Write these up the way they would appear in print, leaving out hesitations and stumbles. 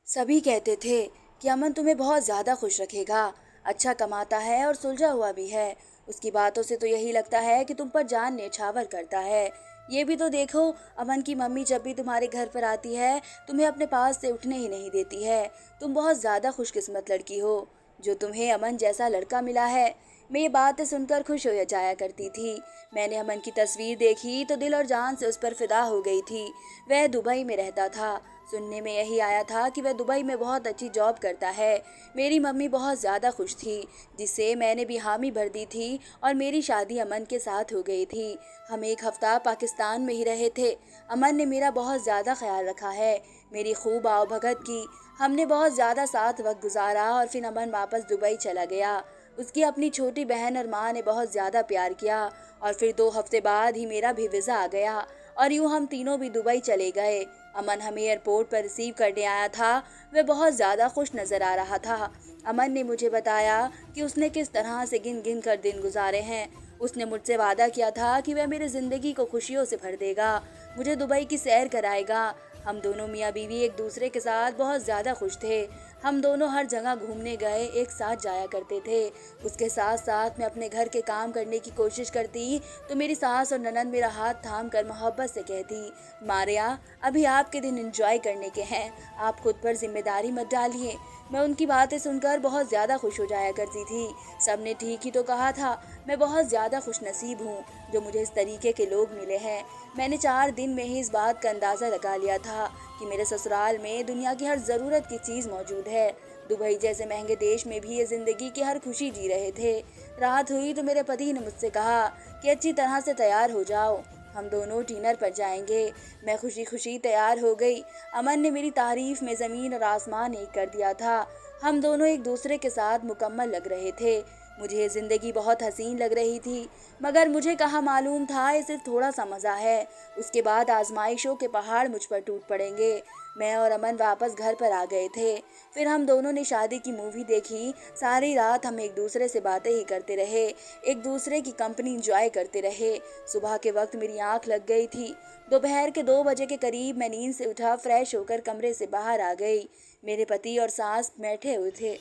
सभी कहते थे कि अमन तुम्हें बहुत ज़्यादा खुश रखेगा। अच्छा कमाता है और सुलझा हुआ भी है। उसकी बातों से तो यही लगता है कि तुम पर जान न्यौछावर करता है। ये भी तो देखो, अमन की मम्मी जब भी तुम्हारे घर पर आती है तुम्हें अपने पास से उठने ही नहीं देती है। तुम बहुत ज़्यादा खुशकिस्मत लड़की हो जो तुम्हें अमन जैसा लड़का मिला है। मैं ये बातें सुनकर खुश हो जाया करती थी। मैंने अमन की तस्वीर देखी तो दिल और जान से उस पर फिदा हो गई थी। वह दुबई में रहता था। सुनने में यही आया था कि वह दुबई में बहुत अच्छी जॉब करता है। मेरी मम्मी बहुत ज़्यादा खुश थी, जिससे मैंने भी हामी भर दी थी और मेरी शादी अमन के साथ हो गई थी। हम एक हफ्ता पाकिस्तान में ही रहे थे। अमन ने मेरा बहुत ज़्यादा ख्याल रखा है, मेरी खूब आवभगत की। हमने बहुत ज़्यादा साथ वक्त गुजारा और फिर अमन वापस दुबई चला गया। उसकी अपनी छोटी बहन और माँ ने बहुत ज़्यादा प्यार किया और फिर 2 हफ्ते बाद ही मेरा भी वीज़ा आ गया और यूँ हम तीनों भी दुबई चले गए। अमन हमें एयरपोर्ट पर रिसीव करने आया था। वह बहुत ज़्यादा खुश नज़र आ रहा था। अमन ने मुझे बताया कि उसने किस तरह से गिन गिन कर दिन गुजारे हैं। उसने मुझसे वादा किया था कि वह मेरी ज़िंदगी को खुशियों से भर देगा, मुझे दुबई की सैर कराएगा। हम दोनों मियाँ बीवी एक दूसरे के साथ बहुत ज़्यादा खुश थे। हम दोनों हर जगह घूमने गए, एक साथ जाया करते थे। उसके साथ साथ मैं अपने घर के काम करने की कोशिश करती तो मेरी सास और ननद मेरा हाथ थाम कर मोहब्बत से कहती, मारिया अभी आपके दिन एंजॉय करने के हैं, आप खुद पर जिम्मेदारी मत डालिए। मैं उनकी बातें सुनकर बहुत ज़्यादा खुश हो जाया करती थी। सबने ठीक ही तो कहा था। मैं बहुत ज़्यादा खुश नसीब हूँ जो मुझे इस तरीके के लोग मिले हैं। मैंने 4 दिन में ही इस बात का अंदाज़ा लगा लिया था कि मेरे ससुराल में दुनिया की हर ज़रूरत की चीज़ मौजूद है। दुबई जैसे महंगे देश में भी ये ज़िंदगी की हर खुशी जी रहे थे। रात हुई तो मेरे पति ने मुझसे कहा कि अच्छी तरह से तैयार हो जाओ, हम दोनों डिनर पर जाएंगे। मैं खुशी खुशी तैयार हो गई। अमन ने मेरी तारीफ में ज़मीन और आसमान एक कर दिया था। हम दोनों एक दूसरे के साथ मुकम्मल लग रहे थे। मुझे ये ज़िंदगी बहुत हसीन लग रही थी, मगर मुझे कहाँ मालूम था ये सिर्फ थोड़ा सा मज़ा है। उसके बाद आजमाइशों के पहाड़ मुझ पर टूट पड़ेंगे। मैं और अमन वापस घर पर आ गए थे। फिर हम दोनों ने शादी की मूवी देखी। सारी रात हम एक दूसरे से बातें ही करते रहे, एक दूसरे की कंपनी इंजॉय करते रहे। सुबह के वक्त मेरी आंख लग गई थी। दोपहर के 2 बजे के करीब मैं नींद से उठा, फ्रेश होकर कमरे से बाहर आ गई। मेरे पति और सास बैठे हुए थे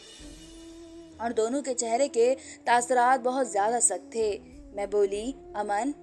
और दोनों के चेहरे के तासरात बहुत ज़्यादा सख्त थे। मैं बोली, अमन।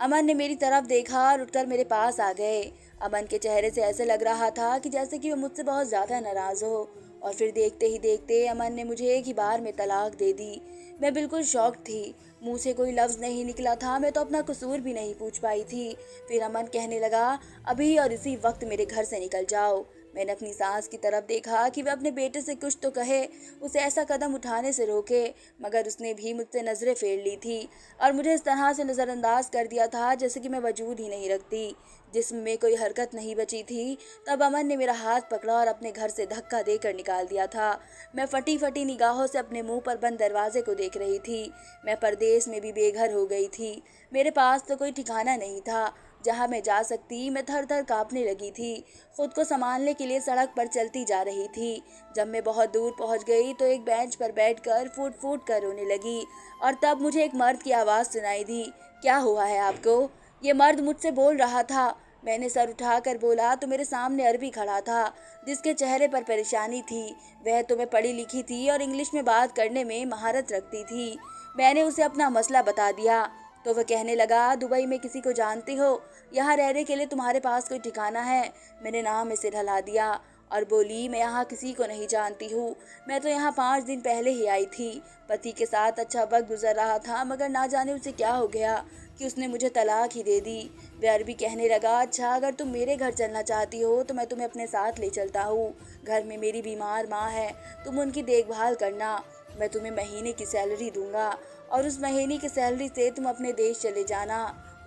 अमन ने मेरी तरफ देखा और उठकर मेरे पास आ गए। अमन के चेहरे से ऐसे लग रहा था कि जैसे कि वो मुझसे बहुत ज़्यादा नाराज़ हो। और फिर देखते ही देखते अमन ने मुझे एक ही बार में तलाक दे दी। मैं बिल्कुल शॉक्ड थी। मुंह से कोई लफ्ज़ नहीं निकला था। मैं तो अपना कसूर भी नहीं पूछ पाई थी। फिर अमन कहने लगा, अभी और इसी वक्त मेरे घर से निकल जाओ। मैंने अपनी सास की तरफ देखा कि वह अपने बेटे से कुछ तो कहे, उसे ऐसा कदम उठाने से रोके, मगर उसने भी मुझसे नज़रें फेर ली थी और मुझे इस तरह से नज़रअंदाज कर दिया था जैसे कि मैं वजूद ही नहीं रखती, जिस्म में कोई हरकत नहीं बची थी। तब अमन ने मेरा हाथ पकड़ा और अपने घर से धक्का देकर निकाल दिया था। मैं फटी फटी निगाहों से अपने मुंह पर बंद दरवाजे को देख रही थी। मैं परदेश में भी बेघर हो गई थी। मेरे पास तो कोई ठिकाना नहीं था जहाँ मैं जा सकती। मैं थर थर काँपने लगी थी। खुद को संभालने के लिए सड़क पर चलती जा रही थी। जब मैं बहुत दूर पहुंच गई तो एक बेंच पर बैठकर फूट फूट कर रोने लगी और तब मुझे एक मर्द की आवाज़ सुनाई दी, क्या हुआ है आपको? ये मर्द मुझसे बोल रहा था। मैंने सर उठाकर बोला तो मेरे सामने अरबी खड़ा था, जिसके चेहरे पर परेशानी थी। वह तो मैं पढ़ी लिखी थी और इंग्लिश में बात करने में महारत रखती थी। मैंने उसे अपना मसला बता दिया तो वह कहने लगा, दुबई में किसी को जानती हो? यहाँ रहने के लिए तुम्हारे पास कोई ठिकाना है? मैंने नाम में सिर हिला दिया और बोली, मैं यहाँ किसी को नहीं जानती हूँ। मैं तो यहाँ 5 दिन पहले ही आई थी। पति के साथ अच्छा वक्त गुजर रहा था, मगर ना जाने उसे क्या हो गया कि उसने मुझे तलाक ही दे दी। वह अरबी कहने लगा, अच्छा अगर तुम मेरे घर चलना चाहती हो तो मैं तुम्हें अपने साथ ले चलता हूँ। घर में मेरी बीमार माँ है, तुम उनकी देखभाल करना। मैं तुम्हें महीने की सैलरी दूंगा और उस महीने की सैलरी से तुम अपने देश चले जाना।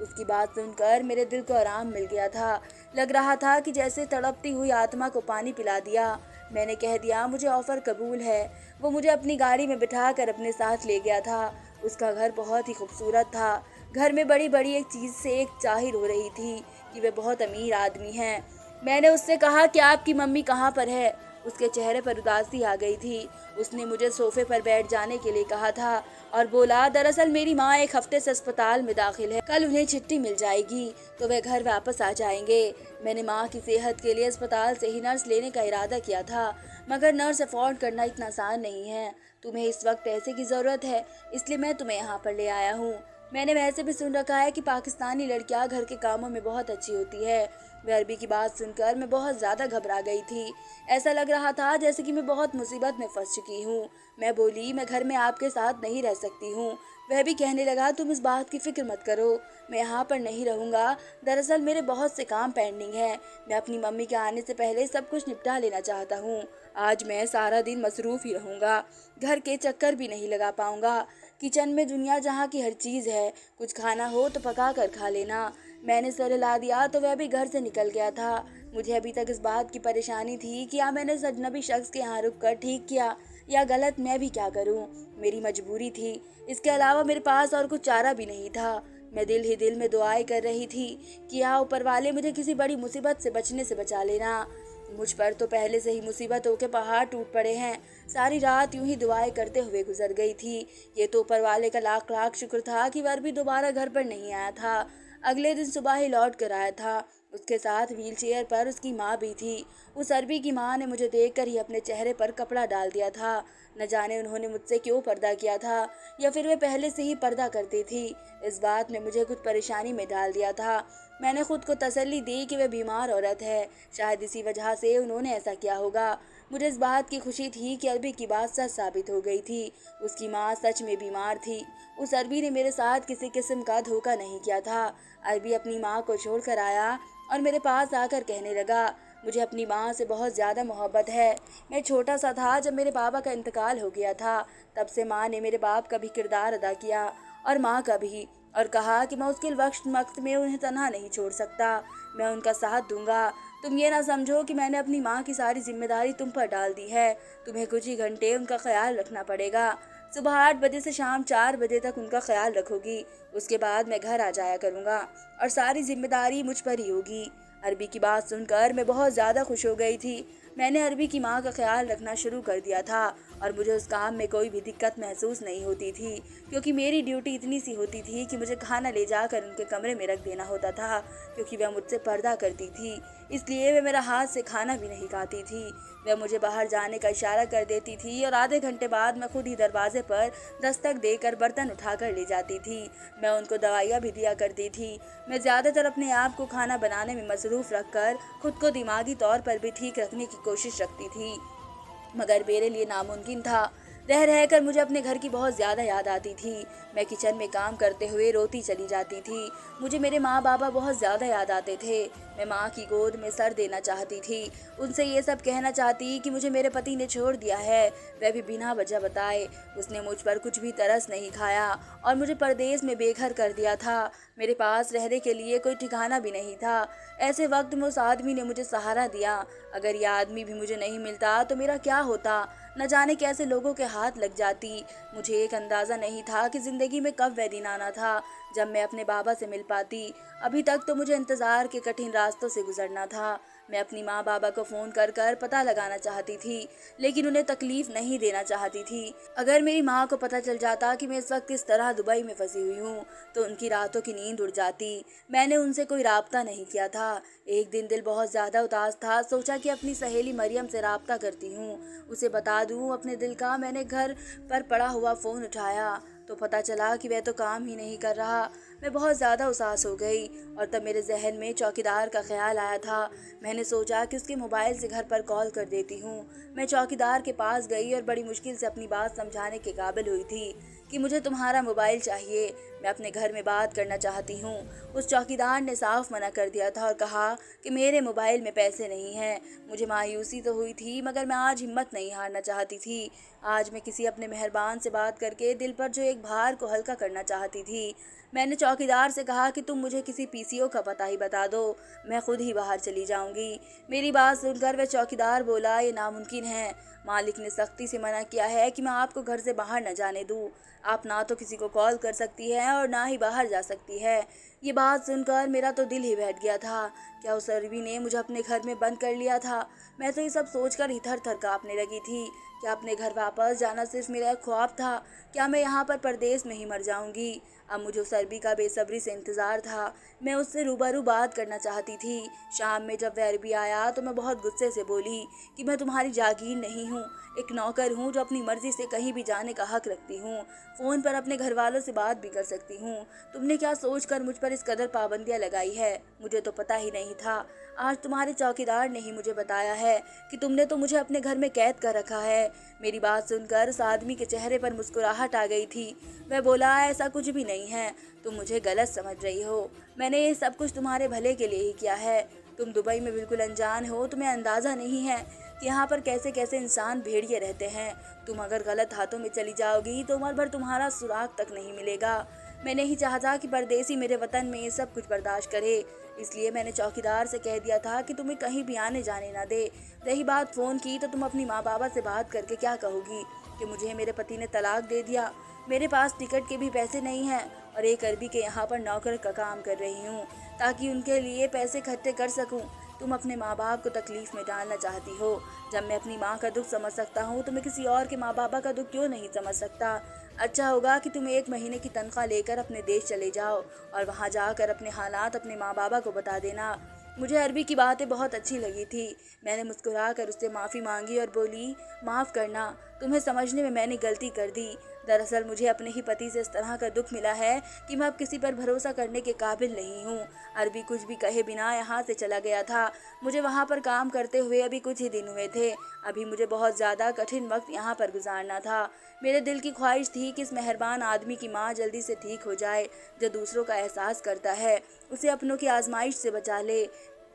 उसकी बात सुनकर मेरे दिल को आराम मिल गया था। लग रहा था कि जैसे तड़पती हुई आत्मा को पानी पिला दिया। मैंने कह दिया, मुझे ऑफर कबूल है। वो मुझे अपनी गाड़ी में बिठाकर अपने साथ ले गया था। उसका घर बहुत ही खूबसूरत था। घर में बड़ी बड़ी एक चीज़ से एक जाहिर हो रही थी कि वे बहुत अमीर आदमी हैं। मैंने उससे कहा कि आपकी मम्मी कहाँ पर है? उसके चेहरे पर उदासी आ गई थी। उसने मुझे सोफे पर बैठ जाने के लिए कहा था और बोला, दरअसल मेरी माँ 1 हफ्ते से अस्पताल में दाखिल है, कल उन्हें छुट्टी मिल जाएगी तो वे घर वापस आ जाएंगे। मैंने माँ की सेहत के लिए अस्पताल से ही नर्स लेने का इरादा किया था, मगर नर्स अफोर्ड करना इतना आसान नहीं है। तुम्हें इस वक्त पैसे की ज़रूरत है, इसलिए मैं तुम्हें यहाँ पर ले आया हूँ। मैंने वैसे भी सुन रखा है कि पाकिस्तानी लड़कियां घर के कामों में बहुत अच्छी होती है। वह अरबी की बात सुनकर मैं बहुत ज़्यादा घबरा गई थी। ऐसा लग रहा था जैसे कि मैं बहुत मुसीबत में फंस चुकी हूँ। मैं बोली, मैं घर में आपके साथ नहीं रह सकती हूँ। वह भी कहने लगा, तुम इस बात की फिक्र मत करो, मैं यहाँ पर नहीं रहूँगा। दरअसल मेरे बहुत से काम पेंडिंग हैं। मैं अपनी मम्मी के आने से पहले सब कुछ निपटा लेना चाहता हूँ। आज मैं सारा दिन मसरूफ़ ही रहूँगा, घर के चक्कर भी नहीं लगा पाऊँगा। किचन में दुनिया जहाँ की हर चीज़ है, कुछ खाना हो तो पका कर खा लेना। मैंने सर हिला दिया तो वह भी घर से निकल गया था। मुझे अभी तक इस बात की परेशानी थी कि या मैंने इस अजनबी शख्स के यहाँ रुक कर ठीक किया या गलत। मैं भी क्या करूँ, मेरी मजबूरी थी। इसके अलावा मेरे पास और कुछ चारा भी नहीं था। मैं दिल ही दिल में दुआएं कर रही थी कि या ऊपर वाले मुझे किसी बड़ी मुसीबत से बचने से बचा लेना। मुझ पर तो पहले से ही मुसीबतों के पहाड़ टूट पड़े हैं। सारी रात यूं ही दुआएं करते हुए गुजर गई थी। ये तो ऊपर वाले का लाख लाख शुक्र था कि वह भी दोबारा घर पर नहीं आया था। अगले दिन सुबह ही लौट कर आया था। उसके साथ व्हीलचेयर पर उसकी माँ भी थी। उस अरबी की माँ ने मुझे देखकर ही अपने चेहरे पर कपड़ा डाल दिया था। न जाने उन्होंने मुझसे क्यों पर्दा किया था, या फिर वे पहले से ही पर्दा करती थी। इस बात ने मुझे कुछ परेशानी में डाल दिया था। मैंने खुद को तसल्ली दी कि वह बीमार औरत है, शायद इसी वजह से उन्होंने ऐसा किया होगा। मुझे इस बात की खुशी थी कि अरबी की बात सच साबित हो गई थी। उसकी माँ सच में बीमार थी। उस अरबी ने मेरे साथ किसी किस्म का धोखा नहीं किया था। अरबी अपनी माँ को छोड़कर आया और मेरे पास आकर कहने लगा, मुझे अपनी माँ से बहुत ज़्यादा मोहब्बत है। मैं छोटा सा था जब मेरे बाबा का इंतकाल हो गया था। तब से माँ ने मेरे बाप का भी किरदार अदा किया और माँ का भी, और कहा कि मैं उसके वक्त में उन्हें तन्हा नहीं छोड़ सकता, मैं उनका साथ दूंगा। तुम ये ना समझो कि मैंने अपनी माँ की सारी जिम्मेदारी तुम पर डाल दी है। तुम्हें कुछ ही घंटे उनका ख्याल रखना पड़ेगा। सुबह 8 बजे से शाम 4 बजे तक उनका ख्याल रखोगी। उसके बाद मैं घर आ जाया करूँगा और सारी जिम्मेदारी मुझ पर ही होगी। अरबी की बात सुनकर मैं बहुत ज़्यादा खुश हो गई थी। मैंने अरबी की माँ का ख्याल रखना शुरू कर दिया था और मुझे उस काम में कोई भी दिक्कत महसूस नहीं होती थी, क्योंकि मेरी ड्यूटी इतनी सी होती थी कि मुझे खाना ले जाकर उनके कमरे में रख देना होता था। क्योंकि वह मुझसे पर्दा करती थी, इसलिए वह मेरा हाथ से खाना भी नहीं खाती थी। वह मुझे बाहर जाने का इशारा कर देती थी और आधे घंटे बाद मैं खुद ही दरवाजे पर दस्तक देकर बर्तन उठाकर ले जाती थी। मैं उनको दवाइयाँ भी दिया करती थी। मैं ज़्यादातर अपने आप को खाना बनाने में मसरूफ़ रखकर खुद को दिमागी तौर पर भी ठीक रखने की कोशिश रखती थी, मगर मेरे लिए नामुमकिन था। रह रहकर मुझे अपने घर की बहुत ज़्यादा याद आती थी। मैं किचन में काम करते हुए रोती चली जाती थी। मुझे मेरे माँ बाबा बहुत ज़्यादा याद आते थे। मैं माँ की गोद में सर देना चाहती थी, उनसे ये सब कहना चाहती कि मुझे मेरे पति ने छोड़ दिया है, वह भी बिना वजह बताए। उसने मुझ पर कुछ भी तरस नहीं खाया और मुझे परदेश में बेघर कर दिया था। मेरे पास रहने के लिए कोई ठिकाना भी नहीं था। ऐसे वक्त में उस आदमी ने मुझे सहारा दिया। अगर यह आदमी भी मुझे नहीं मिलता तो मेरा क्या होता, न जाने कैसे लोगों के हाथ लग जाती। मुझे एक अंदाज़ा नहीं था कि ज़िंदगी में कब वह दिन आना था जब मैं अपने बाबा से मिल पाती। अभी तक तो मुझे इंतज़ार के कठिन रास्तों से गुजरना था। मैं अपनी माँ बाबा को फ़ोन कर कर पता लगाना चाहती थी, लेकिन उन्हें तकलीफ़ नहीं देना चाहती थी। अगर मेरी माँ को पता चल जाता कि मैं इस वक्त इस तरह दुबई में फंसी हुई हूँ तो उनकी रातों की नींद उड़ जाती। मैंने उनसे कोई राब्ता नहीं किया था। एक दिन दिल बहुत ज़्यादा उदास था, सोचा कि अपनी सहेली मरियम से राब्ता करती हूँ, उसे बता दूँ अपने दिल का। मैंने घर पर पड़ा हुआ फ़ोन उठाया तो पता चला कि वह तो काम ही नहीं कर रहा। मैं बहुत ज़्यादा उदास हो गई और तब मेरे जहन में चौकीदार का ख्याल आया था। मैंने सोचा कि उसके मोबाइल से घर पर कॉल कर देती हूँ। मैं चौकीदार के पास गई और बड़ी मुश्किल से अपनी बात समझाने के काबिल हुई थी कि मुझे तुम्हारा मोबाइल चाहिए, मैं अपने घर में बात करना चाहती हूँ। उस चौकीदार ने साफ मना कर दिया था और कहा कि मेरे मोबाइल में पैसे नहीं हैं। मुझे मायूसी तो हुई थी, मगर मैं आज हिम्मत नहीं हारना चाहती थी। आज मैं किसी अपने मेहरबान से बात करके दिल पर जो एक भार को हल्का करना चाहती थी। मैंने चौकीदार से कहा कि तुम मुझे किसी पीसीओ का पता ही बता दो, मैं खुद ही बाहर चली जाऊंगी। मेरी बात सुनकर वह चौकीदार बोला, ये नामुमकिन है। मालिक ने सख्ती से मना किया है कि मैं आपको घर से बाहर न जाने दूँ। आप ना तो किसी को कॉल कर सकती हैं और ना ही बाहर जा सकती है। ये बात सुनकर मेरा तो दिल ही बैठ गया था। क्या उस अरबी ने मुझे अपने घर में बंद कर लिया था? मैं तो ये सब सोचकर ही थर-थर काँपने लगी थी। क्या अपने घर वापस जाना सिर्फ़ मेरा एक ख्वाब था? क्या मैं यहाँ पर परदेस में ही मर जाऊँगी? अब मुझे उस अरबी का बेसब्री से इंतज़ार था। मैं उससे रूबरू बात करना चाहती थी। शाम में जब वह अरबी आया तो मैं बहुत गुस्से से बोली कि मैं तुम्हारी जागीर नहीं हूँ, एक नौकर हूँ जो अपनी मर्ज़ी से कहीं भी जाने का हक रखती हूँ। फ़ोन पर अपने घरवालों से बात भी कर सकती हूँ। तुमने क्या सोचकर मुझ पर इस कदर पाबंदियाँ लगाई है? मुझे तो पता ही नहीं था। आज तुम्हारे चौकीदार ने ही मुझे बताया है कि तुमने तो मुझे अपने घर में कैद कर रखा है। मेरी बात सुनकर उस आदमी के चेहरे पर मुस्कुराहट आ गई थी। वह बोला, ऐसा कुछ भी नहीं है, तुम मुझे गलत समझ रही हो। मैंने ये सब कुछ तुम्हारे भले के लिए ही किया है। तुम दुबई में बिल्कुल अनजान हो, तुम्हें अंदाज़ा नहीं है कि यहाँ पर कैसे कैसे इंसान भेड़िए रहते हैं। तुम अगर गलत हाथों में चली जाओगी तो उम्र भर तुम्हारा सुराग तक नहीं मिलेगा। मैं नहीं चाहता कि परदेसी मेरे वतन में ये सब कुछ बर्दाश्त करे, इसलिए मैंने चौकीदार से कह दिया था कि तुम्हें कहीं भी आने जाने ना दे। रही बात फ़ोन की, तो तुम अपनी माँ बाबा से बात करके क्या कहोगी कि मुझे मेरे पति ने तलाक दे दिया? मेरे पास टिकट के भी पैसे नहीं हैं और एक अरबी के यहाँ पर नौकर का काम कर रही हूँ ताकि उनके लिए पैसे इकट्ठे कर सकूँ। तुम अपने माँ बाप को तकलीफ में डालना चाहती हो। जब मैं अपनी माँ का दुख समझ सकता हूँ तो मैं किसी और के माँ बाबा का दुख क्यों नहीं समझ सकता? अच्छा होगा कि तुम 1 महीने की तनख्वाह लेकर अपने देश चले जाओ और वहाँ जाकर अपने हालात अपने माँ बाबा को बता देना। मुझे अरबी की बातें बहुत अच्छी लगी थी। मैंने मुस्कुरा कर उससे माफ़ी मांगी और बोली, माफ़ करना, तुम्हें समझने में मैंने गलती कर दी। दरअसल मुझे अपने ही पति से इस तरह का दुख मिला है कि मैं अब किसी पर भरोसा करने के काबिल नहीं हूँ। अरबी कुछ भी कहे बिना यहाँ से चला गया था। मुझे वहाँ पर काम करते हुए अभी कुछ ही दिन हुए थे। अभी मुझे बहुत ज़्यादा कठिन वक्त यहाँ पर गुजारना था। मेरे दिल की ख्वाहिश थी कि इस मेहरबान आदमी की माँ जल्दी से ठीक हो जाए, जो दूसरों का एहसास करता है, उसे अपनों की आजमाइश से बचा ले।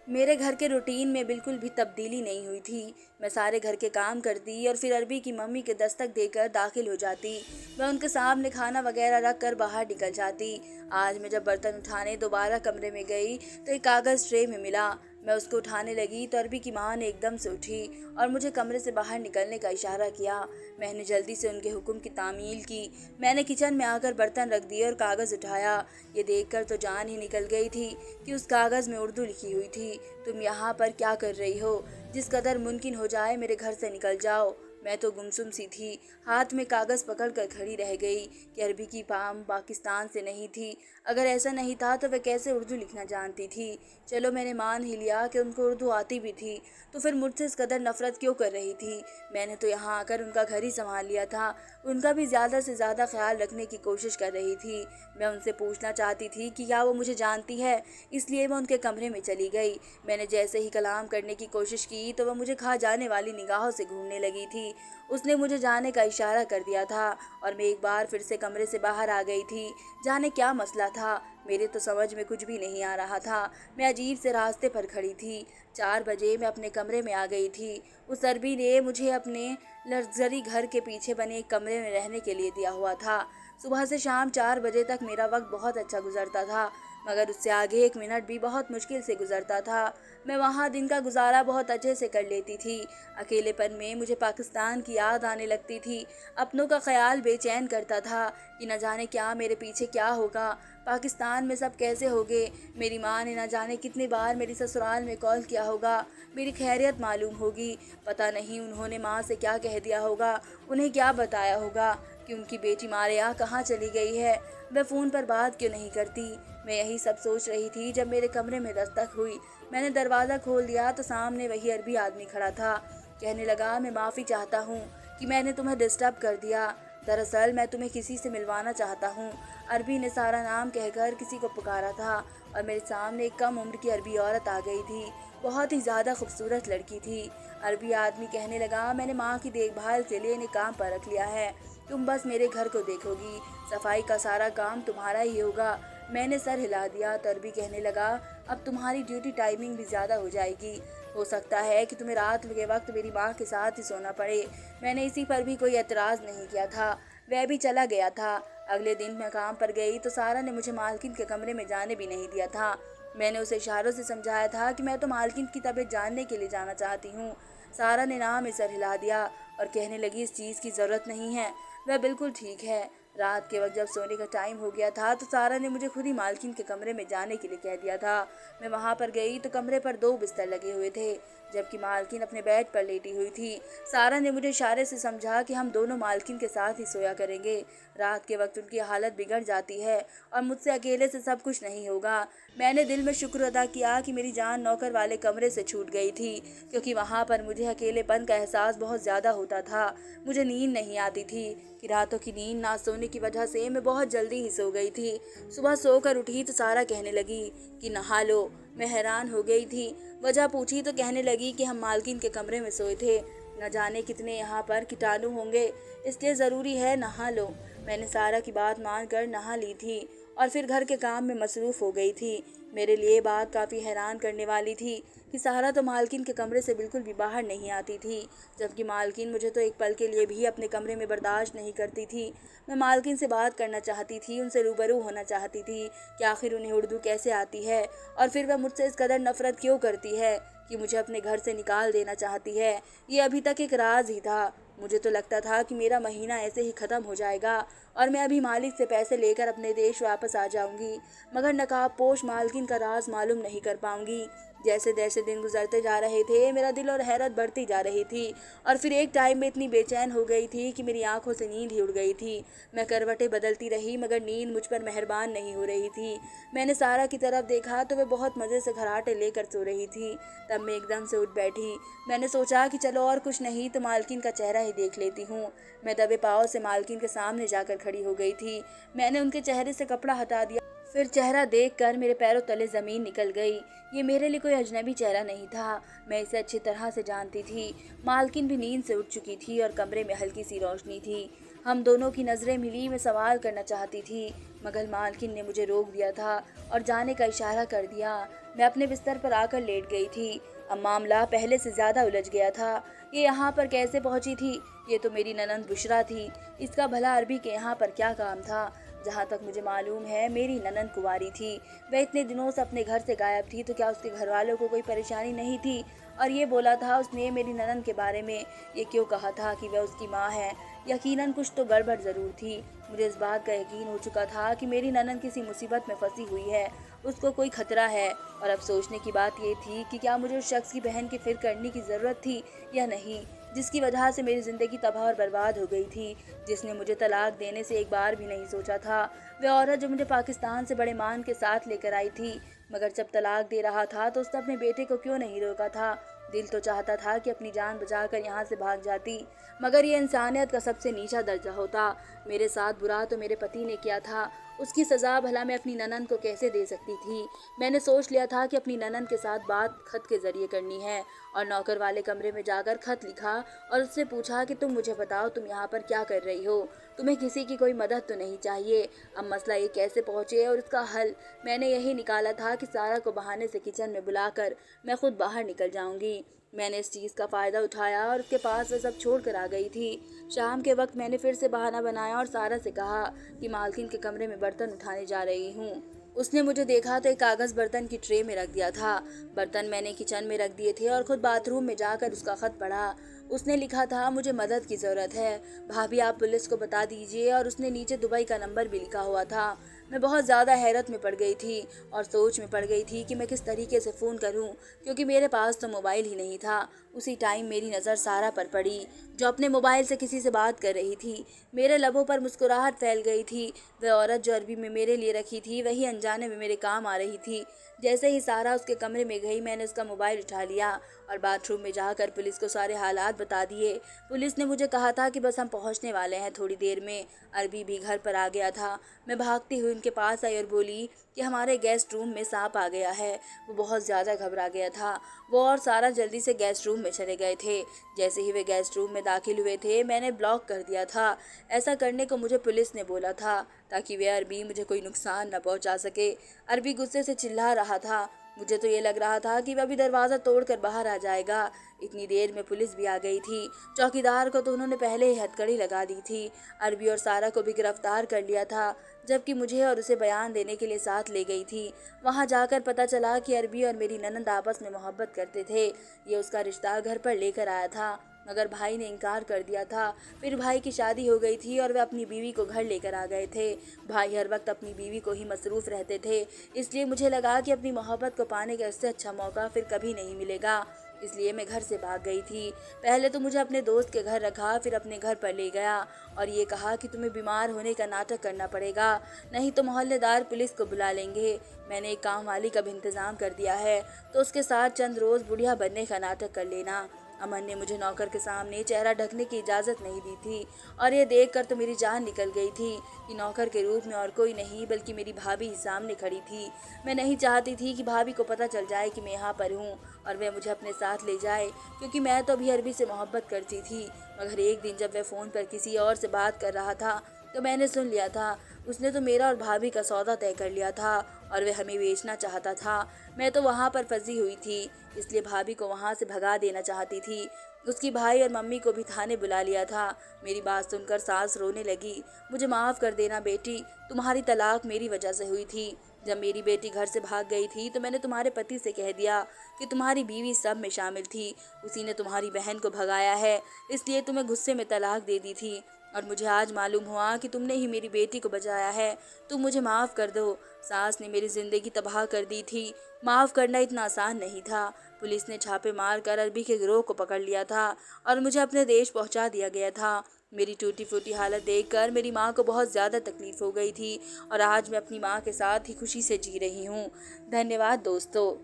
मेरे घर के रूटीन में बिल्कुल भी तब्दीली नहीं हुई थी। मैं सारे घर के काम करती और फिर अरबी की मम्मी के दस्तक देकर दाखिल हो जाती। मैं उनके सामने खाना वगैरह रख कर बाहर निकल जाती। आज मैं जब बर्तन उठाने दोबारा कमरे में गई तो एक कागज़ ट्रे में मिला। मैं उसको उठाने लगी तो अरबी की माँ ने एकदम से उठी और मुझे कमरे से बाहर निकलने का इशारा किया। मैंने जल्दी से उनके हुक्म की तामील की। मैंने किचन में आकर बर्तन रख दिए और कागज़ उठाया। ये देखकर तो जान ही निकल गई थी कि उस कागज़ में उर्दू लिखी हुई थी, तुम यहाँ पर क्या कर रही हो? जिस कदर मुमकिन हो जाए मेरे घर से निकल जाओ। मैं तो गुमसुम सी थी, हाथ में कागज़ पकड़कर खड़ी रह गई कि अरबी की पाम पाकिस्तान से नहीं थी। अगर ऐसा नहीं था तो वह कैसे उर्दू लिखना जानती थी? चलो मैंने मान ही लिया कि उनको उर्दू आती भी थी, तो फिर मुझसे इस कदर नफ़रत क्यों कर रही थी? मैंने तो यहाँ आकर उनका घर ही संभाल लिया था, उनका भी ज़्यादा से ज़्यादा ख्याल रखने की कोशिश कर रही थी। मैं उनसे पूछना चाहती थी कि क्या वो मुझे जानती है, इसलिए मैं उनके कमरे में चली गई। मैंने जैसे ही कलाम करने की कोशिश की तो वह मुझे खा जाने वाली निगाहों से घूरने लगी थी। उसने मुझे जाने का इशारा कर दिया था और मैं एक बार फिर से कमरे से बाहर आ गई थी। जाने क्या मसला था, मेरे तो समझ में कुछ भी नहीं आ रहा था। मैं अजीब से रास्ते पर खड़ी थी। 4 बजे मैं अपने कमरे में आ गई थी। उस अरबी ने मुझे अपने लग्जरी घर के पीछे बने एक कमरे में रहने के लिए दिया हुआ था। सुबह से शाम 4 बजे तक मेरा वक्त बहुत अच्छा गुजरता था, मगर उससे आगे 1 मिनट भी बहुत मुश्किल से गुजरता था। मैं वहाँ दिन का गुजारा बहुत अच्छे से कर लेती थी। अकेलेपन में मुझे पाकिस्तान की याद आने लगती थी। अपनों का ख्याल बेचैन करता था कि न जाने क्या मेरे पीछे क्या होगा, पाकिस्तान में सब कैसे होगे। मेरी माँ ने न जाने कितनी बार मेरी ससुराल में कॉल किया होगा, मेरी खैरियत मालूम होगी। पता नहीं उन्होंने माँ से क्या कह दिया होगा, उन्हें क्या बताया होगा कि उनकी बेटी मारिया कहाँ चली गई है, वह फ़ोन पर बात क्यों नहीं करती। मैं यही सब सोच रही थी जब मेरे कमरे में दस्तक हुई। मैंने दरवाज़ा खोल दिया तो सामने वही अरबी आदमी खड़ा था। कहने लगा, मैं माफ़ी चाहता हूँ कि मैंने तुम्हें डिस्टर्ब कर दिया। दरअसल मैं तुम्हें किसी से मिलवाना चाहता हूँ। अरबी ने सारा नाम कहकर किसी को पुकारा था और मेरे सामने एक कम उम्र की अरबी औरत आ गई थी। बहुत ही ज़्यादा खूबसूरत लड़की थी। अरबी आदमी कहने लगा, मैंने माँ की देखभाल के लिए इन्हें काम पर रख लिया है, तुम बस मेरे घर को देखोगी, सफाई का सारा काम तुम्हारा ही होगा। मैंने सर हिला दिया तो अरबी कहने लगा, अब तुम्हारी ड्यूटी टाइमिंग भी ज़्यादा हो जाएगी, हो सकता है कि तुम्हें रात के वक्त मेरी माँ के साथ ही सोना पड़े। मैंने इसी पर भी कोई एतराज़ नहीं किया था। वह भी चला गया था। अगले दिन मैं काम पर गई तो सारा ने मुझे मालकिन के कमरे में जाने भी नहीं दिया था। मैंने उसे इशारों से समझाया था कि मैं तो मालकिन की तबीयत जानने के लिए जाना चाहती हूँ। सारा ने ना में सर हिला दिया और कहने लगी, इस चीज़ की ज़रूरत नहीं है, वह बिल्कुल ठीक है, रात के वक्त जब सोने का टाइम हो गया था तो सारा ने मुझे खुद ही मालकिन के कमरे में जाने के लिए कह दिया था। मैं वहां पर गई तो कमरे पर 2 बिस्तर लगे हुए थे, जबकि मालकिन अपने बेड पर लेटी हुई थी। सारा ने मुझे इशारे से समझा कि हम दोनों मालकिन के साथ ही सोया करेंगे। रात के वक्त उनकी हालत बिगड़ जाती है और मुझसे अकेले से सब कुछ नहीं होगा। मैंने दिल में शुक्र अदा किया कि मेरी जान नौकर वाले कमरे से छूट गई थी, क्योंकि वहां पर मुझे अकेलेपन का एहसास बहुत ज़्यादा होता था। मुझे नींद नहीं आती थी कि रातों की नींद ना सोने की वजह से मैं बहुत जल्दी ही सो गई थी। सुबह सोकर उठी तो सारा कहने लगी कि नहा लो। मैं हैरान हो गई थी। वजह पूछी तो कहने लगी कि हम मालकिन के कमरे में सोए थे, न जाने कितने यहाँ पर कीटाणु होंगे, इसलिए ज़रूरी है नहा लो। मैंने सारा की बात मानकर नहा ली थी और फिर घर के काम में मसरूफ़ हो गई थी। मेरे लिए बात काफ़ी हैरान करने वाली थी कि सारा तो मालकिन के कमरे से बिल्कुल भी बाहर नहीं आती थी, जबकि मालकिन मुझे तो एक पल के लिए भी अपने कमरे में बर्दाश्त नहीं करती थी। मैं मालकिन से बात करना चाहती थी, उनसे रूबरू होना चाहती थी कि आखिर उन्हें उर्दू कैसे आती है और फिर वह मुझसे इस कदर नफरत क्यों करती है कि मुझे अपने घर से निकाल देना चाहती है। ये अभी तक एक राज ही था। मुझे तो लगता था कि मेरा महीना ऐसे ही ख़त्म हो जाएगा और मैं अभी मालिक से पैसे लेकर अपने देश वापस आ जाऊंगी, मगर नकाबपोश मालकिन का राज मालूम नहीं कर पाऊंगी। जैसे जैसे दिन गुजरते जा रहे थे मेरा दिल और हैरत बढ़ती जा रही थी और फिर एक टाइम में इतनी बेचैन हो गई थी कि मेरी आंखों से नींद ही उड़ गई थी। मैं करवटें बदलती रही मगर नींद मुझ पर मेहरबान नहीं हो रही थी। मैंने सारा की तरफ देखा तो वह बहुत मज़े से खर्राटे लेकर सो रही थी। तब मैं एकदम से उठ बैठी। मैंने सोचा कि चलो और कुछ नहीं तो मालकिन का चेहरा ही देख लेती हूँ। मैं दबे पाँव से मालकिन के सामने जाकर खड़ी हो गई थी। मैंने उनके चेहरे से कपड़ा हटा दिया, फिर चेहरा देखकर मेरे पैरों तले ज़मीन निकल गई। ये मेरे लिए कोई अजनबी चेहरा नहीं था, मैं इसे अच्छी तरह से जानती थी। मालकिन भी नींद से उठ चुकी थी और कमरे में हल्की सी रोशनी थी। हम दोनों की नज़रें मिली। मैं सवाल करना चाहती थी मगर मालकिन ने मुझे रोक दिया था और जाने का इशारा कर दिया। मैं अपने बिस्तर पर आकर लेट गई थी। अब मामला पहले से ज़्यादा उलझ गया था। ये यहाँ पर कैसे पहुँची थी? ये तो मेरी ननंद बुशरा थी। इसका भला अरबी के यहाँ पर क्या काम था? जहाँ तक मुझे मालूम है मेरी ननंद कुंवारी थी। वह इतने दिनों से अपने घर से गायब थी तो क्या उसके घर वालों को कोई परेशानी नहीं थी? और ये बोला था उसने मेरी ननंद के बारे में, ये क्यों कहा था कि वह उसकी माँ है? यकीनन कुछ तो गड़बड़ ज़रूर थी। मुझे इस बात का यकीन हो चुका था कि मेरी ननंद किसी मुसीबत में फंसी हुई है, उसको कोई खतरा है। और अब सोचने की बात ये थी कि क्या मुझे उस शख्स की बहन की फिक्र करने की ज़रूरत थी या नहीं, जिसकी वजह से मेरी ज़िंदगी तबाह और बर्बाद हो गई थी, जिसने मुझे तलाक देने से एक बार भी नहीं सोचा था। वह औरत जो मुझे पाकिस्तान से बड़े मान के साथ लेकर आई थी, मगर जब तलाक दे रहा था तो उसने अपने बेटे को क्यों नहीं रोका था? दिल तो चाहता था कि अपनी जान बचाकर यहाँ से भाग जाती, मगर ये इंसानियत का सबसे नीचा दर्जा होता। मेरे साथ बुरा तो मेरे पति ने किया था, उसकी सज़ा भला मैं अपनी ननंद को कैसे दे सकती थी? मैंने सोच लिया था कि अपनी ननंद के साथ बात खत के ज़रिए करनी है और नौकर वाले कमरे में जाकर खत लिखा और उससे पूछा कि तुम मुझे बताओ तुम यहाँ पर क्या कर रही हो, तुम्हें किसी की कोई मदद तो नहीं चाहिए? अब मसला ये कैसे पहुँचे और इसका हल मैंने यही निकाला था कि सारा को बहाने से किचन में बुलाकर मैं खुद बाहर निकल जाऊंगी। मैंने इस चीज़ का फ़ायदा उठाया और उसके पास वह सब छोड़ कर आ गई थी। शाम के वक्त मैंने फिर से बहाना बनाया और सारा से कहा कि मालकिन के कमरे में बर्तन उठाने जा रही हूँ। उसने मुझे देखा तो एक कागज़ बर्तन की ट्रे में रख दिया था। बर्तन मैंने किचन में रख दिए थे और खुद बाथरूम में जाकर उसका खत पढ़ा। उसने लिखा था, मुझे मदद की ज़रूरत है, भाभी आप पुलिस को बता दीजिए, और उसने नीचे दुबई का नंबर भी लिखा हुआ था। मैं बहुत ज़्यादा हैरत में पड़ गई थी और सोच में पड़ गई थी कि मैं किस तरीके से फ़ोन करूं, क्योंकि मेरे पास तो मोबाइल ही नहीं था। उसी टाइम मेरी नज़र सारा पर पड़ी, जो अपने मोबाइल से किसी से बात कर रही थी। मेरे लबों पर मुस्कुराहट फैल गई थी। वह औरत जो अरबी में मेरे लिए रखी थी वही अनजाने में मेरे काम आ रही थी। जैसे ही सारा उसके कमरे में गई मैंने उसका मोबाइल उठा लिया और बाथरूम में जाकर पुलिस को सारे हालात बता दिए। पुलिस ने मुझे कहा था कि बस हम पहुंचने वाले हैं थोड़ी देर में। अरबी भी घर पर आ गया था। मैं भागती हुई उनके पास आई और बोली कि हमारे गेस्ट रूम में सांप आ गया है। वो बहुत ज़्यादा घबरा गया था। वो और सारा जल्दी से गेस्ट रूम में चले गए थे। जैसे ही वे गेस्ट रूम में दाखिल हुए थे मैंने ब्लॉक कर दिया था। ऐसा करने को मुझे पुलिस ने बोला था ताकि वे अरबी मुझे कोई नुकसान न पहुंचा सके। अरबी गुस्से से चिल्ला रहा था। मुझे तो ये लग रहा था कि वह भी दरवाज़ा तोड़कर बाहर आ जाएगा। इतनी देर में पुलिस भी आ गई थी। चौकीदार को तो उन्होंने पहले ही हथकड़ी लगा दी थी। अरबी और सारा को भी गिरफ्तार कर लिया था, जबकि मुझे और उसे बयान देने के लिए साथ ले गई थी। वहां जाकर पता चला कि अरबी और मेरी ननंद आपस में मोहब्बत करते थे। ये उसका रिश्ता घर पर लेकर आया था। मगर भाई ने इनकार कर दिया था। फिर भाई की शादी हो गई थी और वे अपनी बीवी को घर लेकर आ गए थे। भाई हर वक्त अपनी बीवी को ही मसरूफ़ रहते थे, इसलिए मुझे लगा कि अपनी मोहब्बत को पाने का इससे अच्छा मौका फिर कभी नहीं मिलेगा। इसलिए मैं घर से भाग गई थी। पहले तो मुझे अपने दोस्त के घर रखा, फिर अपने घर पर ले गया और ये कहा कि तुम्हें बीमार होने का नाटक करना पड़ेगा, नहीं तो मोहल्लेदार पुलिस को बुला लेंगे। मैंने एक काम वाली का भी इंतज़ाम कर दिया है, तो उसके साथ चंद रोज़ बुढ़िया बनने का नाटक कर लेना। अमन ने मुझे नौकर के सामने चेहरा ढकने की इजाज़त नहीं दी थी और ये देखकर तो मेरी जान निकल गई थी कि नौकर के रूप में और कोई नहीं बल्कि मेरी भाभी ही सामने खड़ी थी। मैं नहीं चाहती थी कि भाभी को पता चल जाए कि मैं यहाँ पर हूँ और वह मुझे अपने साथ ले जाए, क्योंकि मैं तो अभी अरबी से मोहब्बत करती थी। मगर एक दिन जब वह फ़ोन पर किसी और से बात कर रहा था तो मैंने सुन लिया था। उसने तो मेरा और भाभी का सौदा तय कर लिया था और वह हमें बेचना चाहता था। मैं तो वहाँ पर फंसी हुई थी, इसलिए भाभी को वहाँ से भगा देना चाहती थी। उसकी भाई और मम्मी को भी थाने बुला लिया था। मेरी बात सुनकर सास रोने लगी। मुझे माफ़ कर देना बेटी, तुम्हारी तलाक मेरी वजह से हुई थी। जब मेरी बेटी घर से भाग गई थी तो मैंने तुम्हारे पति से कह दिया कि तुम्हारी बीवी सब में शामिल थी, उसी ने तुम्हारी बहन को भगाया है, इसलिए तुम्हें गुस्से में तलाक दे दी थी। और मुझे आज मालूम हुआ कि तुमने ही मेरी बेटी को बचाया है। तुम मुझे माफ़ कर दो। सास ने मेरी ज़िंदगी तबाह कर दी थी। माफ़ करना इतना आसान नहीं था। पुलिस ने छापे मार कर अरबी के गिरोह को पकड़ लिया था और मुझे अपने देश पहुंचा दिया गया था। मेरी टूटी फूटी हालत देखकर मेरी माँ को बहुत ज़्यादा तकलीफ़ हो गई थी और आज मैं अपनी माँ के साथ ही खुशी से जी रही हूँ। धन्यवाद दोस्तों।